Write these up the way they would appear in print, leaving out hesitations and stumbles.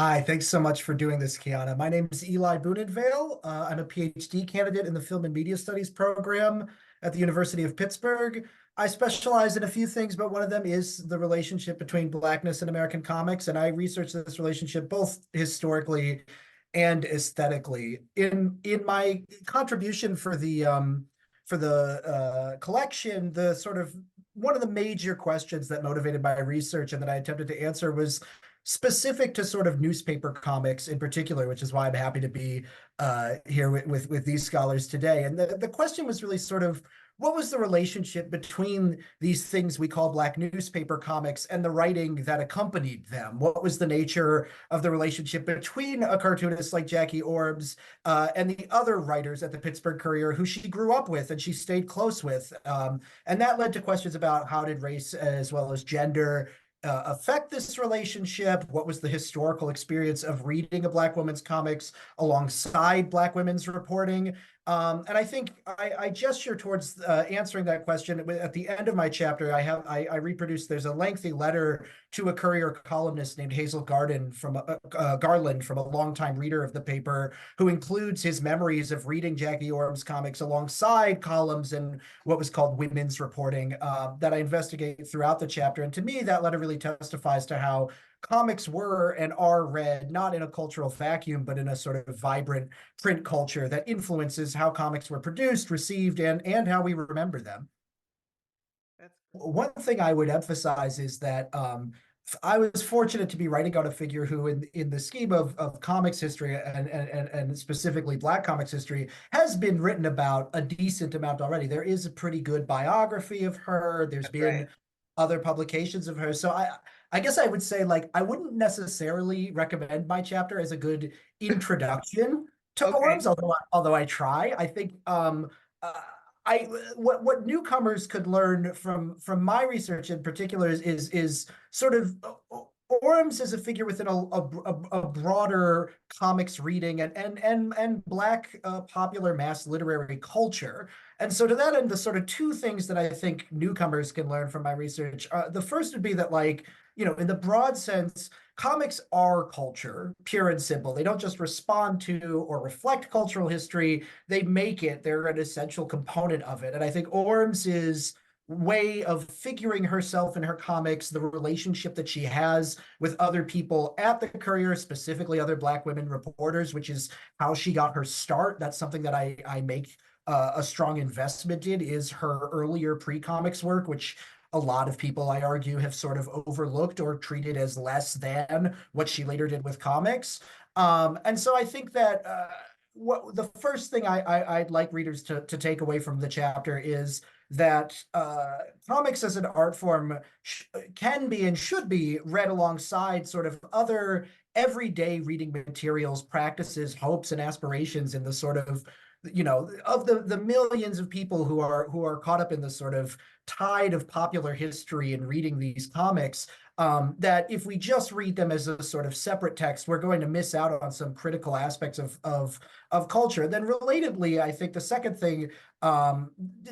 Hi, thanks so much for doing this, Qiana. My name is Eli Boonin-Vail. I'm a PhD candidate in the Film and Media Studies program at the University of Pittsburgh. I specialize in a few things, but one of them is the relationship between Blackness and American comics, and I research this relationship both historically and aesthetically. In my contribution for the collection, the sort of one of the major questions that motivated my research and that I attempted to answer was specific to sort of newspaper comics in particular, which is why I'm happy to be here with these scholars today. And the question was really sort of what was the relationship between these things we call Black newspaper comics and the writing that accompanied them? What was the nature of the relationship between a cartoonist like Jackie Ormes and the other writers at the Pittsburgh Courier who she grew up with and she stayed close with? And that led to questions about how did race as well as gender affect this relationship? What was the historical experience of reading a Black woman's comics alongside Black women's reporting? And I think I gesture towards answering that question at the end of my chapter. I reproduced. There's a lengthy letter to a Courier columnist named Hazel Garland from a longtime reader of the paper, who includes his memories of reading Jackie Ormes comics alongside columns and what was called women's reporting that I investigate throughout the chapter. And to me, that letter really testifies to how comics were and are read not in a cultural vacuum, but in a sort of vibrant print culture that influences how comics were produced, received, and how we remember them. That's One thing I would emphasize is that I was fortunate to be writing about a figure who, in the scheme of comics history and specifically Black comics history, has been written about a decent amount already. There is a pretty good biography of her. There's that's right. been other publications of her. So I guess I would say, like, I wouldn't necessarily recommend my chapter as a good introduction to Okay. Orms, although I try. I think uh, I what newcomers could learn from my research in particular is sort of Orms as a figure within a broader comics reading and Black popular mass literary culture. And so to that end, the sort of two things that I think newcomers can learn from my research, the first would be that, like, in the broad sense, comics are culture, pure and simple. They don't just respond to or reflect cultural history, they make it. They're an essential component of it. And I think Orms's way of figuring herself in her comics, the relationship that she has with other people at the Courier, specifically other Black women reporters, which is how she got her start. That's something that I make a strong investment in, is her earlier pre-comics work, which a lot of people, I argue, have sort of overlooked or treated as less than what she later did with comics. And so I think that what the first thing I'd like readers to take away from the chapter is that comics as an art form can be and should be read alongside sort of other everyday reading materials, practices, hopes, and aspirations in the sort of of the millions of people who are caught up in the sort of tide of popular history and reading these comics, that if we just read them as a sort of separate text, we're going to miss out on some critical aspects of culture. Then relatedly, I think the second thing,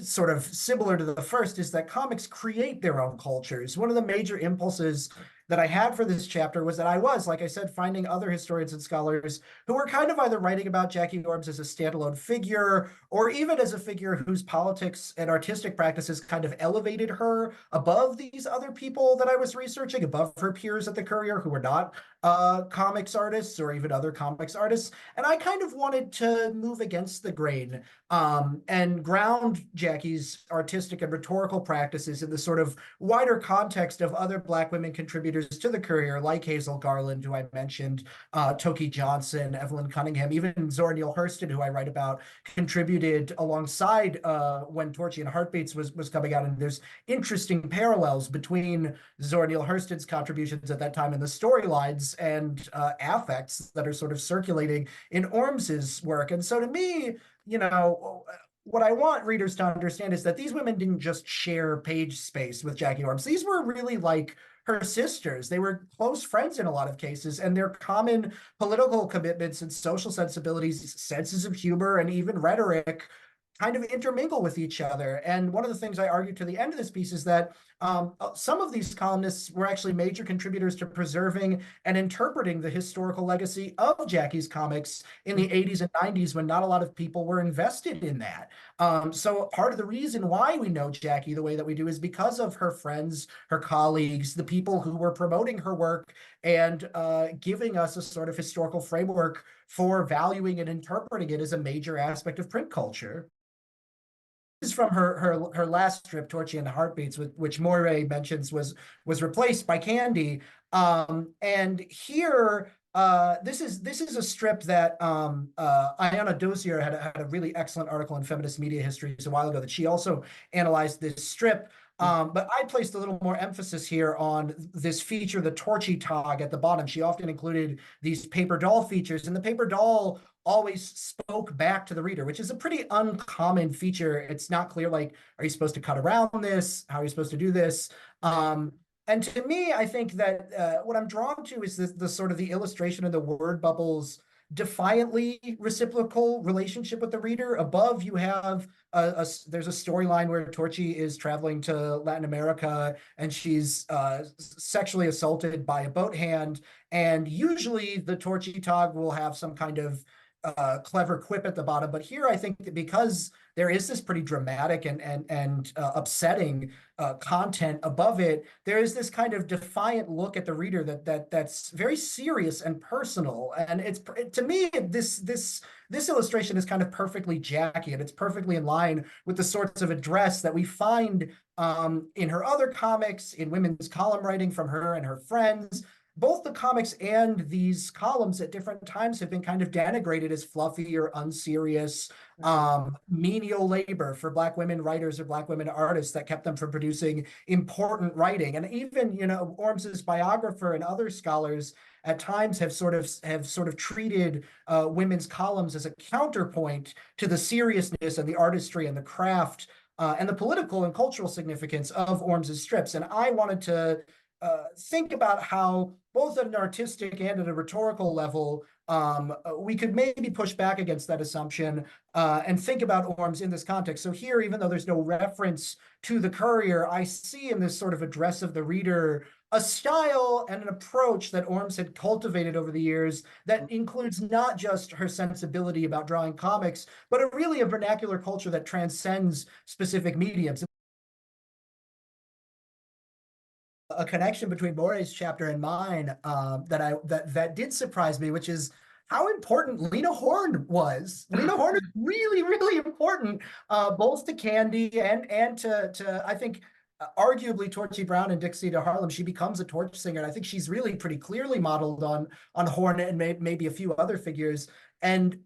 sort of similar to the first, is that comics create their own cultures. One of the major impulses that I had for this chapter was that I was, like I said, finding other historians and scholars who were kind of either writing about Jackie Ormes as a standalone figure, or even as a figure whose politics and artistic practices kind of elevated her above these other people that I was researching, above her peers at the Courier who were not comics artists or even other comics artists. And I kind of wanted to move against the grain and ground Jackie's artistic and rhetorical practices in the sort of wider context of other Black women contributors to the Courier, like Hazel Garland, who I mentioned, Toki Johnson, Evelyn Cunningham, even Zora Neale Hurston, who I write about, contributed alongside when Torchy and Heartbeats was coming out. And there's interesting parallels between Zora Neale Hurston's contributions at that time and the storylines and affects that are sort of circulating in Orms's work. And so to me, what I want readers to understand is that these women didn't just share page space with Jackie Ormes. These were really like her sisters. They were close friends in a lot of cases, and their common political commitments and social sensibilities, senses of humor, and even rhetoric kind of intermingle with each other. And one of the things I argue to the end of this piece is that Some of these columnists were actually major contributors to preserving and interpreting the historical legacy of Jackie's comics in the 80s and 90s when not a lot of people were invested in that. So part of the reason why we know Jackie the way that we do is because of her friends, her colleagues, the people who were promoting her work and giving us a sort of historical framework for valuing and interpreting it as a major aspect of print culture. This is from her last strip, Torchy and the Heartbeats, which Moray mentions was replaced by Candy. And here, this is a strip that Ayanna Dozier had a really excellent article in Feminist Media Histories a while ago that she also analyzed this strip. But I placed a little more emphasis here on this feature, the Torchy tag at the bottom. She often included these paper doll features, and the paper doll always spoke back to the reader, which is a pretty uncommon feature. It's not clear, like, are you supposed to cut around this? How are you supposed to do this? And to me, I think that what I'm drawn to is the sort of the illustration of the word bubbles defiantly reciprocal relationship with the reader. Above, you have there's a storyline where Torchy is traveling to Latin America and she's sexually assaulted by a boat hand. And usually the Torchy tag will have some kind of clever quip at the bottom. But here, I think that because there is this pretty dramatic and upsetting content above it, there is this kind of defiant look at the reader that's very serious and personal. And to me, this illustration is kind of perfectly Jackie, and it's perfectly in line with the sorts of address that we find in her other comics, in women's column writing from her and her friends. Both the comics and these columns at different times have been kind of denigrated as fluffy or unserious, menial labor for Black women writers or Black women artists that kept them from producing important writing. And even, Ormes's biographer and other scholars at times have sort of treated women's columns as a counterpoint to the seriousness and the artistry and the craft and the political and cultural significance of Ormes's strips. And I wanted to think about how both at an artistic and at a rhetorical level, we could maybe push back against that assumption and think about Ormes in this context. So here, even though there's no reference to the Courier, I see in this sort of address of the reader a style and an approach that Ormes had cultivated over the years that includes not just her sensibility about drawing comics, but a vernacular culture that transcends specific mediums. A connection between Morey's chapter and mine that did surprise me, which is how important Lena Horne was. Lena Horne is really, really important, both to Candy and to I think arguably Torchy Brown and Dixie to Harlem. She becomes a torch singer, and I think she's really pretty clearly modeled on Horne and maybe a few other figures. And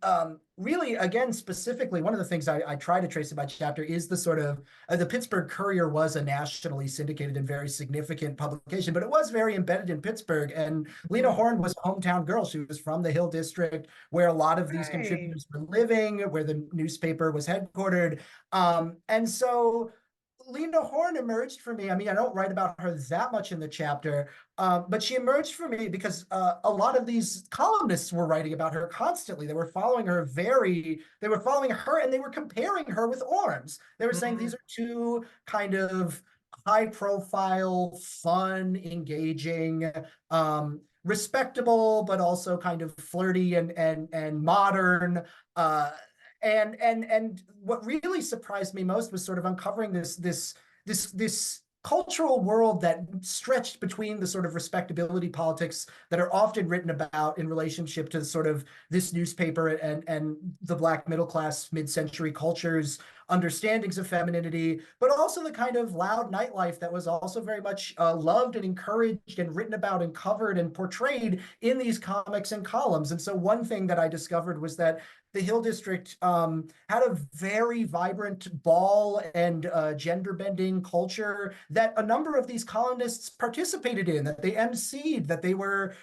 really, again, specifically, one of the things I try to trace in my chapter is the sort of the Pittsburgh Courier was a nationally syndicated and very significant publication, but it was very embedded in Pittsburgh. And Lena Horne was a hometown girl. She was from the Hill District, where a lot of these contributors were living, where the newspaper was headquartered. And so Lena Horne emerged for me. I mean, I don't write about her that much in the chapter, but she emerged for me because a lot of these columnists were writing about her constantly. They were following her and they were comparing her with Ormes. They were saying these are two kind of high profile, fun, engaging, respectable, but also kind of flirty and modern, and what really surprised me most was sort of uncovering this cultural world that stretched between the sort of respectability politics that are often written about in relationship to sort of this newspaper and the Black middle class mid-century culture's understandings of femininity, but also the kind of loud nightlife that was also very much loved and encouraged and written about and covered and portrayed in these comics and columns. And so one thing that I discovered was that the Hill District had a very vibrant ball and gender-bending culture that a number of these columnists participated in, that they emceed, that they were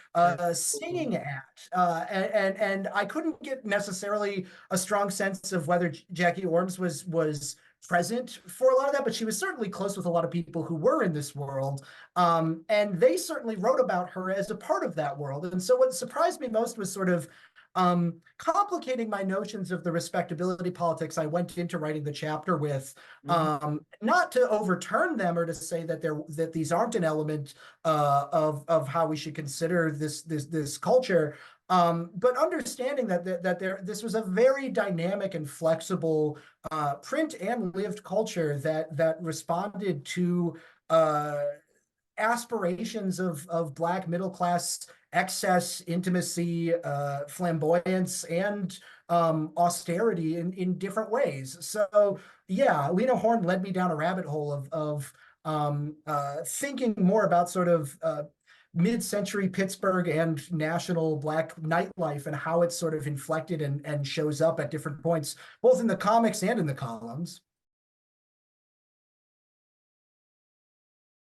singing at. And I couldn't get necessarily a strong sense of whether Jackie Ormes was present for a lot of that, but she was certainly close with a lot of people who were in this world. And they certainly wrote about her as a part of that world. And so what surprised me most was sort of complicating my notions of the respectability politics I went into writing the chapter with, not to overturn them or to say that these aren't an element of how we should consider this culture. But understanding this was a very dynamic and flexible print and lived culture that responded to aspirations of Black middle class excess, intimacy, flamboyance, and austerity in different ways. So yeah, Lena Horne led me down a rabbit hole of thinking more about sort of mid-century Pittsburgh and national Black nightlife and how it's sort of inflected and shows up at different points, both in the comics and in the columns.